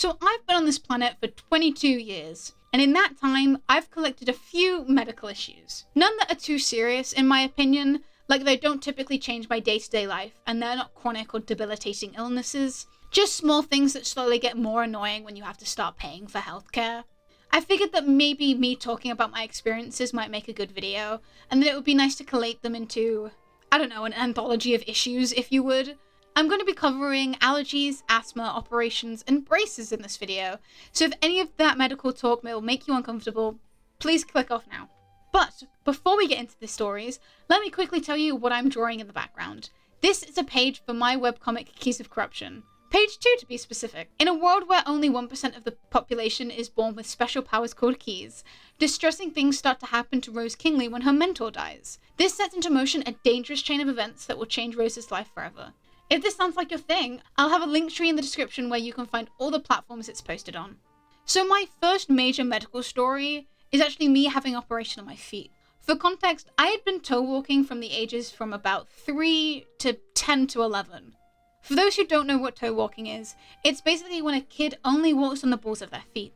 So I've been on this planet for 22 years, and in that time, I've collected a few medical issues. None that are too serious, in my opinion, like they don't typically change my day-to-day life, and they're not chronic or debilitating illnesses. Just small things that slowly get more annoying when you have to start paying for healthcare. I figured that maybe me talking about my experiences might make a good video, and that it would be nice to collate them into, I don't know, an anthology of issues, if you would. I'm going to be covering allergies, asthma, operations, and braces in this video, so if any of that medical talk will make you uncomfortable, please click off now. But before we get into the stories, let me quickly tell you what I'm drawing in the background. This is a page for my webcomic Keys of Corruption. Page 2 to be specific. In a world where only 1% of the population is born with special powers called keys, distressing things start to happen to Rose Kingley when her mentor dies. This sets into motion a dangerous chain of events that will change Rose's life forever. If this sounds like your thing, I'll have a link tree in the description where you can find all the platforms it's posted on. So my first major medical story is actually me having an operation on my feet. For context, I had been toe walking from the ages from about 3 to 10 to 11. For those who don't know what toe walking is, it's basically when a kid only walks on the balls of their feet.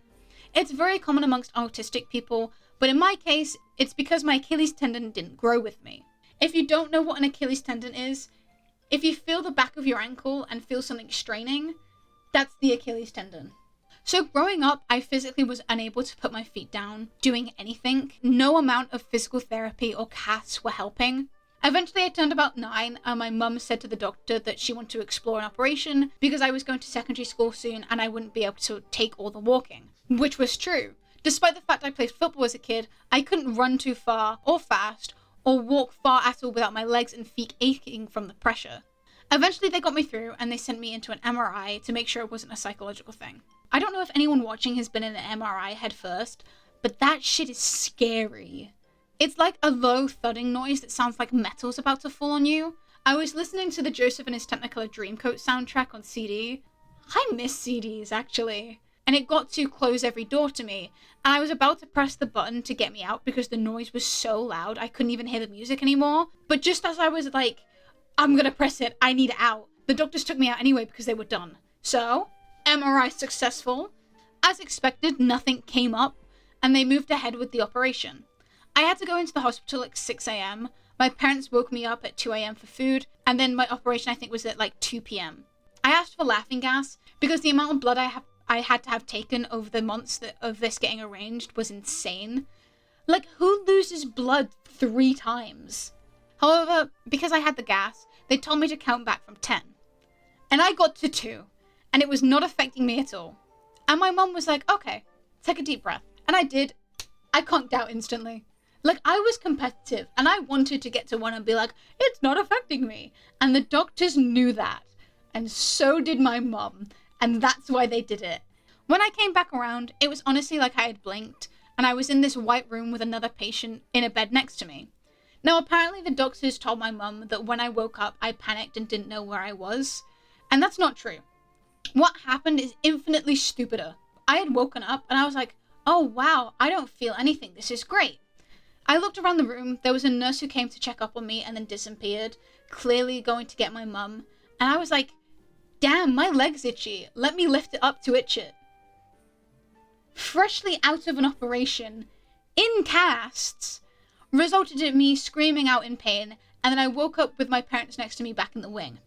It's very common amongst autistic people, but in my case, it's because my Achilles tendon didn't grow with me. If you don't know what an Achilles tendon is, if you feel the back of your ankle and feel something straining, that's the Achilles tendon. So growing up, I physically was unable to put my feet down, doing anything. No amount of physical therapy or casts were helping. Eventually I turned about 9 and my mum said to the doctor that she wanted to explore an operation because I was going to secondary school soon and I wouldn't be able to take all the walking. Which was true. Despite the fact I played football as a kid, I couldn't run too far or fast or walk far at all without my legs and feet aching from the pressure. Eventually they got me through and they sent me into an MRI to make sure it wasn't a psychological thing. I don't know if anyone watching has been in an MRI head first, but that shit is scary. It's like a low thudding noise that sounds like metal's about to fall on you. I was listening to the Joseph and His Technicolor Dreamcoat soundtrack on CD. I miss CDs, actually. And it got to close every door to me, and I was about to press the button to get me out because the noise was so loud I couldn't even hear the music anymore. But just as I was like, I'm gonna press it, I need out, the doctors took me out anyway because they were done. So, MRI successful. As expected, nothing came up, and they moved ahead with the operation. I had to go into the hospital at 6 a.m. My parents woke me up at 2 a.m. for food, and then my operation I think was at like 2 p.m. I asked for laughing gas because the amount of blood I had to have taken over the months of this getting arranged was insane. Like, who loses blood 3 times? However, because I had the gas, they told me to count back from 10. And I got to 2, and it was not affecting me at all. And my mum was like, okay, take a deep breath. And I did. I conked out instantly. Like, I was competitive, and I wanted to get to 1 and be like, it's not affecting me. And the doctors knew that. And so did my mum. And that's why they did it. When I came back around, it was honestly like I had blinked, and I was in this white room with another patient in a bed next to me. Now, apparently the doctors told my mum that when I woke up, I panicked and didn't know where I was. And that's not true. What happened is infinitely stupider. I had woken up, and I was like, oh wow, I don't feel anything. This is great. I looked around the room. There was a nurse who came to check up on me and then disappeared, clearly going to get my mum. And I was like, damn, my leg's itchy. Let me lift it up to itch it. Freshly out of an operation, in casts, resulted in me screaming out in pain, and then I woke up with my parents next to me back in the wing.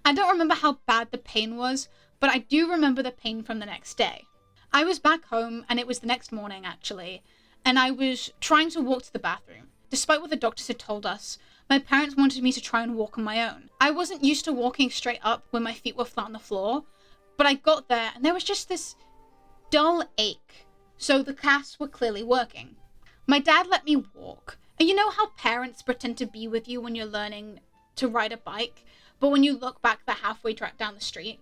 I don't remember how bad the pain was, but I do remember the pain from the next day. I was back home, and it was the next morning, actually, and I was trying to walk to the bathroom. Despite what the doctors had told us, my parents wanted me to try and walk on my own. I wasn't used to walking straight up when my feet were flat on the floor, but I got there, and there was just this dull ache, so the casts were clearly working. My dad let me walk, and you know how parents pretend to be with you when you're learning to ride a bike, but when you look back, they're halfway down the street?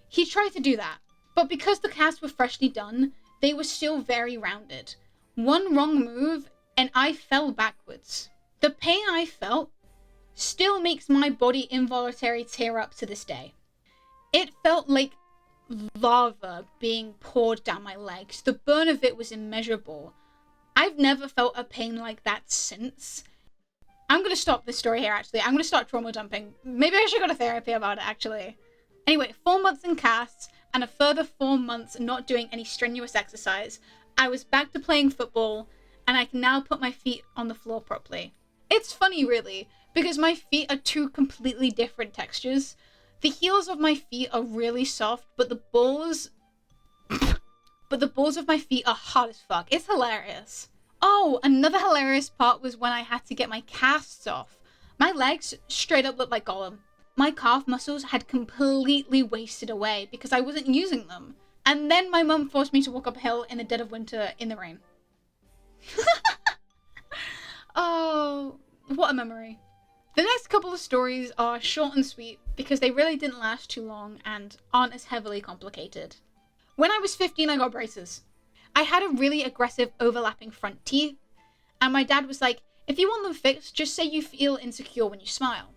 He tried to do that, but because the casts were freshly done, they were still very rounded. One wrong move, and I fell backwards. The pain I felt still makes my body involuntarily tear up to this day. It felt like lava being poured down my legs. The burn of it was immeasurable. I've never felt a pain like that since. I'm going to stop this story here, actually. I'm going to start trauma dumping. Maybe I should go to therapy about it, actually. Anyway, 4 months in casts, and a further 4 months not doing any strenuous exercise, I was back to playing football, and I can now put my feet on the floor properly. It's funny, really, because my feet are two completely different textures. The heels of my feet are really soft, but the balls of my feet are hard as fuck. It's hilarious. Oh, another hilarious part was when I had to get my casts off. My legs straight up looked like Gollum. My calf muscles had completely wasted away because I wasn't using them. And then my mum forced me to walk up a hill in the dead of winter in the rain. Oh, what a memory. The next couple of stories are short and sweet because they really didn't last too long and aren't as heavily complicated. When I was 15, I got braces. I had a really aggressive overlapping front teeth, and my dad was like, if you want them fixed, just say you feel insecure when you smile.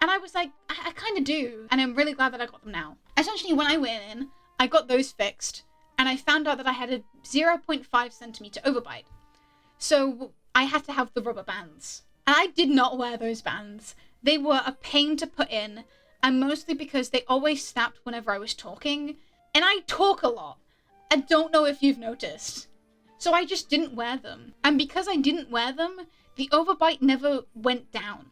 And I was like, I kind of do, and I'm really glad that I got them now. Essentially, when I went in, I got those fixed, and I found out that I had a 0.5 centimeter overbite. So I had to have the rubber bands. And I did not wear those bands. They were a pain to put in, and mostly because they always snapped whenever I was talking, and I talk a lot. I don't know if you've noticed. So I just didn't wear them. And because I didn't wear them, the overbite never went down.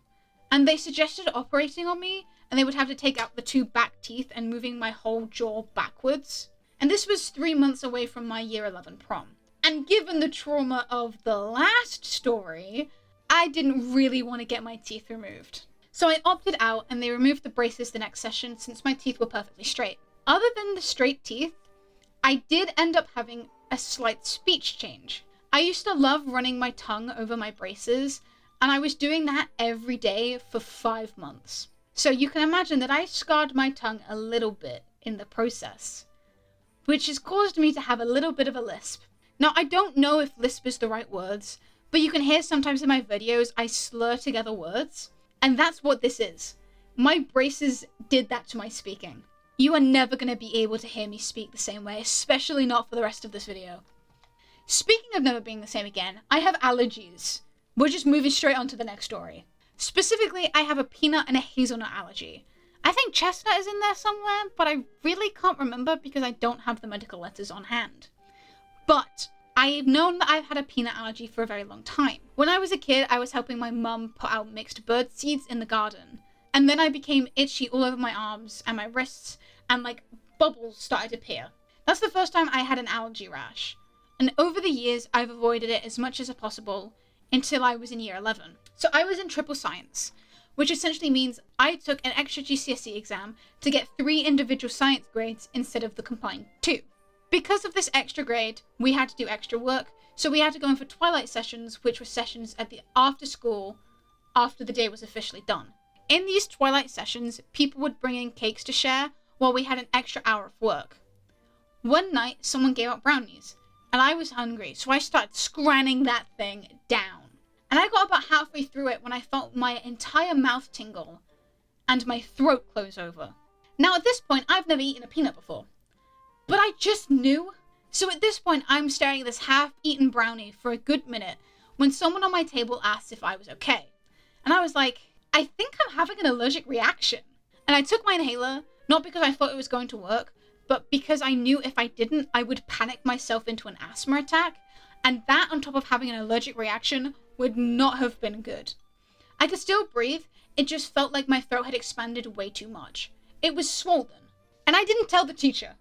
And they suggested operating on me, and they would have to take out the 2 back teeth and moving my whole jaw backwards. And this was 3 months away from my year 11 prom. And given the trauma of the last story, I didn't really want to get my teeth removed. So I opted out, and they removed the braces the next session since my teeth were perfectly straight. Other than the straight teeth, I did end up having a slight speech change. I used to love running my tongue over my braces, and I was doing that every day for 5 months. So you can imagine that I scarred my tongue a little bit in the process, which has caused me to have a little bit of a lisp. Now, I don't know if lisp is the right words, but you can hear sometimes in my videos I slur together words, and that's what this is. My braces did that to my speaking. You are never going to be able to hear me speak the same way, especially not for the rest of this video. Speaking of never being the same again, I have allergies. We're just moving straight on to the next story. Specifically, I have a peanut and a hazelnut allergy. I think chestnut is in there somewhere, but I really can't remember because I don't have the medical letters on hand. But I've known that I've had a peanut allergy for a very long time. When I was a kid, I was helping my mum put out mixed bird seeds in the garden. And then I became itchy all over my arms and my wrists, and like bubbles started to appear. That's the first time I had an allergy rash. And over the years, I've avoided it as much as possible until I was in year 11. So I was in triple science, which essentially means I took an extra GCSE exam to get 3 individual science grades instead of the combined 2. Because of this extra grade, we had to do extra work, so we had to go in for twilight sessions, which were sessions at the after school after the day was officially done. In these twilight sessions, people would bring in cakes to share while we had an extra hour of work. One night, someone gave out brownies, and I was hungry, so I started scranning that thing down. And I got about halfway through it when I felt my entire mouth tingle and my throat close over. Now at this point, I've never eaten a peanut before, but I just knew. So at this point, I'm staring at this half-eaten brownie for a good minute when someone on my table asked if I was okay. And I was like, I think I'm having an allergic reaction. And I took my inhaler, not because I thought it was going to work, but because I knew if I didn't, I would panic myself into an asthma attack. And that, on top of having an allergic reaction, would not have been good. I could still breathe, it just felt like my throat had expanded way too much. It was swollen. And I didn't tell the teacher.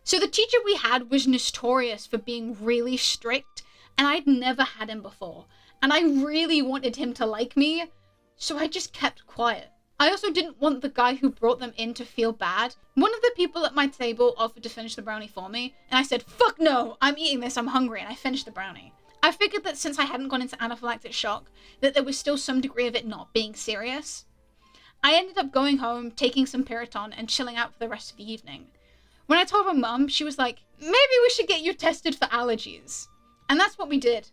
So the teacher we had was notorious for being really strict, and I'd never had him before. And I really wanted him to like me, so I just kept quiet. I also didn't want the guy who brought them in to feel bad. One of the people at my table offered to finish the brownie for me, and I said, fuck no, I'm eating this, I'm hungry, and I finished the brownie. I figured that since I hadn't gone into anaphylactic shock, that there was still some degree of it not being serious. I ended up going home, taking some Piriton, and chilling out for the rest of the evening. When I told my mum, she was like, maybe we should get you tested for allergies. And that's what we did.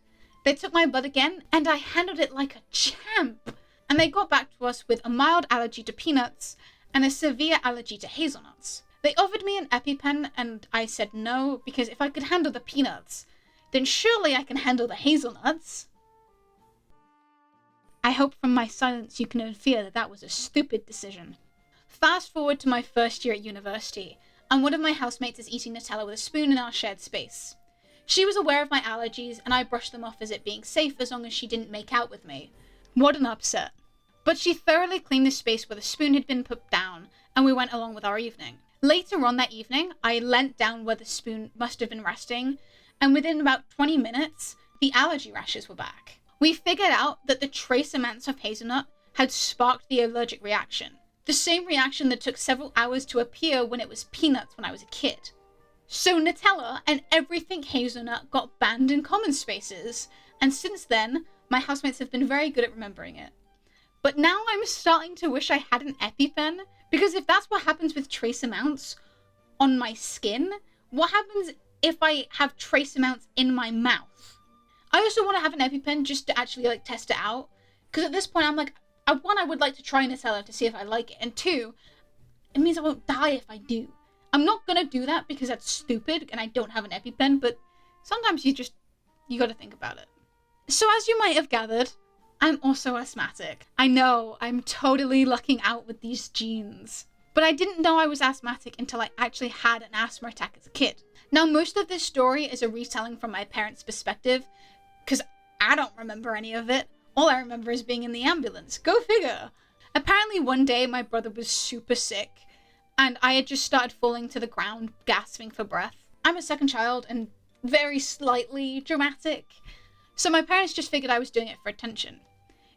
They took my blood again, and I handled it like a champ. And they got back to us with a mild allergy to peanuts and a severe allergy to hazelnuts. They offered me an EpiPen, and I said no, because if I could handle the peanuts, then surely I can handle the hazelnuts. I hope from my silence you can infer that that was a stupid decision. Fast forward to my first year at university. and one of my housemates is eating Nutella with a spoon in our shared space. She was aware of my allergies, and I brushed them off as it being safe as long as she didn't make out with me. What an upset. But she thoroughly cleaned the space where the spoon had been put down, and we went along with our evening. Later on that evening, I leant down where the spoon must have been resting, and within about 20 minutes, the allergy rashes were back. We figured out that the trace amounts of hazelnut had sparked the allergic reaction. The same reaction that took several hours to appear when it was peanuts when I was a kid. So Nutella and everything hazelnut got banned in common spaces, and since then, my housemates have been very good at remembering it. But now I'm starting to wish I had an EpiPen, because if that's what happens with trace amounts on my skin, what happens if I have trace amounts in my mouth? I also want to have an EpiPen just to actually test it out, because at this point I'm like, one, I would like to try Nutella to see if I like it, and two, it means I won't die if I do. I'm not gonna do that because that's stupid and I don't have an EpiPen, but sometimes you gotta think about it. So as you might have gathered, I'm also asthmatic. I know, I'm totally lucking out with these genes. But I didn't know I was asthmatic until I actually had an asthma attack as a kid. Now, most of this story is a retelling from my parents' perspective, because I don't remember any of it. All I remember is being in the ambulance. Go figure. Apparently one day my brother was super sick, and I had just started falling to the ground, gasping for breath. I'm a second child and very slightly dramatic, so my parents just figured I was doing it for attention.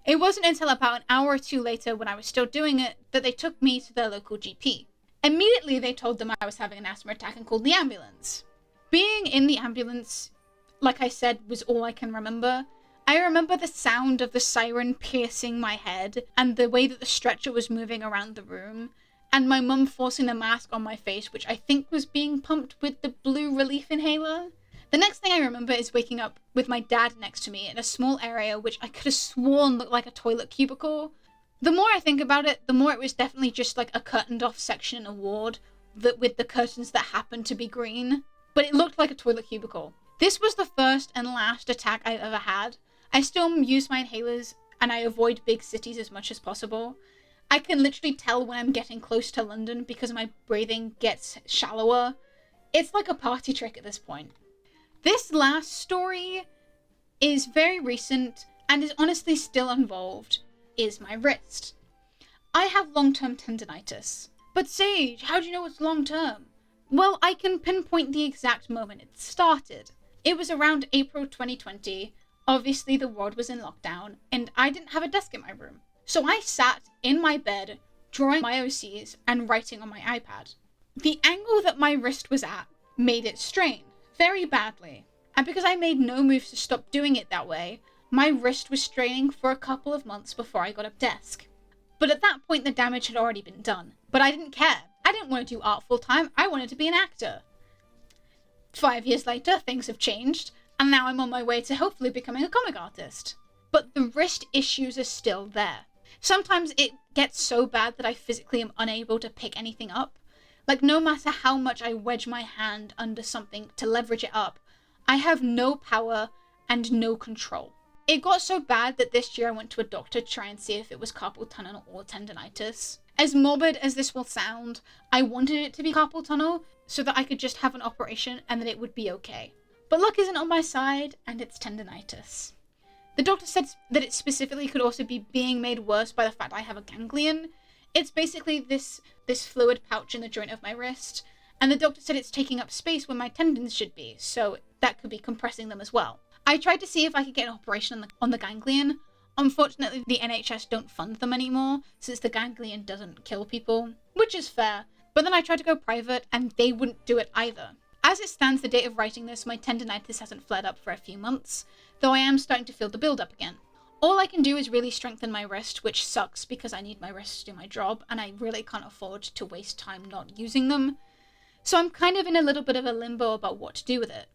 It wasn't until about an hour or two later, when I was still doing it, that they took me to their local GP. Immediately they told them I was having an asthma attack and called the ambulance. Being in the ambulance, like I said, was all I can remember. I remember the sound of the siren piercing my head, and the way that the stretcher was moving around the room, and my mum forcing the mask on my face, which I think was being pumped with the blue relief inhaler. The next thing I remember is waking up with my dad next to me in a small area which I could have sworn looked like a toilet cubicle. The more I think about it, the more it was definitely just like a curtained off section in a ward with the curtains that happened to be green, but it looked like a toilet cubicle. This was the first and last attack I've ever had. I still use my inhalers and I avoid big cities as much as possible. I can literally tell when I'm getting close to London because my breathing gets shallower. It's like a party trick at this point. This last story is very recent and is honestly still involved, is my wrist. I have long-term tendinitis. But Sage, how do you know it's long-term? Well, I can pinpoint the exact moment it started. It was around April 2020. Obviously the world was in lockdown and I didn't have a desk in my room. So I sat in my bed, drawing my OCs and writing on my iPad. The angle that my wrist was at made it strain. Very badly. And because I made no moves to stop doing it that way, my wrist was straining for a couple of months before I got a desk. But at that point the damage had already been done. But I didn't care. I didn't want to do art full time, I wanted to be an actor. 5 years later, things have changed, and now I'm on my way to hopefully becoming a comic artist. But the wrist issues are still there. Sometimes it gets so bad that I physically am unable to pick anything up. Like, no matter how much I wedge my hand under something to leverage it up, I have no power and no control. It got so bad that this year I went to a doctor to try and see if it was carpal tunnel or tendinitis. As morbid as this will sound, I wanted it to be carpal tunnel so that I could just have an operation and that it would be okay. But luck isn't on my side, and it's tendinitis. The doctor said that it specifically could also be being made worse by the fact I have a ganglion. It's basically this fluid pouch in the joint of my wrist, and the doctor said it's taking up space where my tendons should be, so that could be compressing them as well. I tried to see if I could get an operation on the ganglion. Unfortunately, the NHS don't fund them anymore, since the ganglion doesn't kill people, which is fair, but then I tried to go private, and they wouldn't do it either. As it stands, the date of writing this, my tendinitis hasn't flared up for a few months, though I am starting to feel the build-up again. All I can do is really strengthen my wrist, which sucks because I need my wrists to do my job, and I really can't afford to waste time not using them. So I'm kind of in a little bit of a limbo about what to do with it.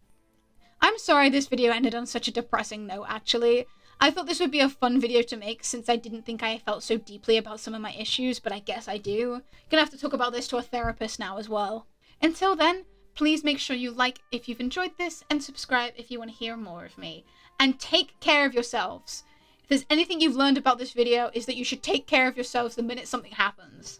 I'm sorry this video ended on such a depressing note, actually. I thought this would be a fun video to make since I didn't think I felt so deeply about some of my issues, but I guess I do. Gonna have to talk about this to a therapist now as well. Until then, please make sure you like if you've enjoyed this and subscribe if you want to hear more of me. And take care of yourselves. If there's anything you've learned about this video, is that you should take care of yourselves the minute something happens.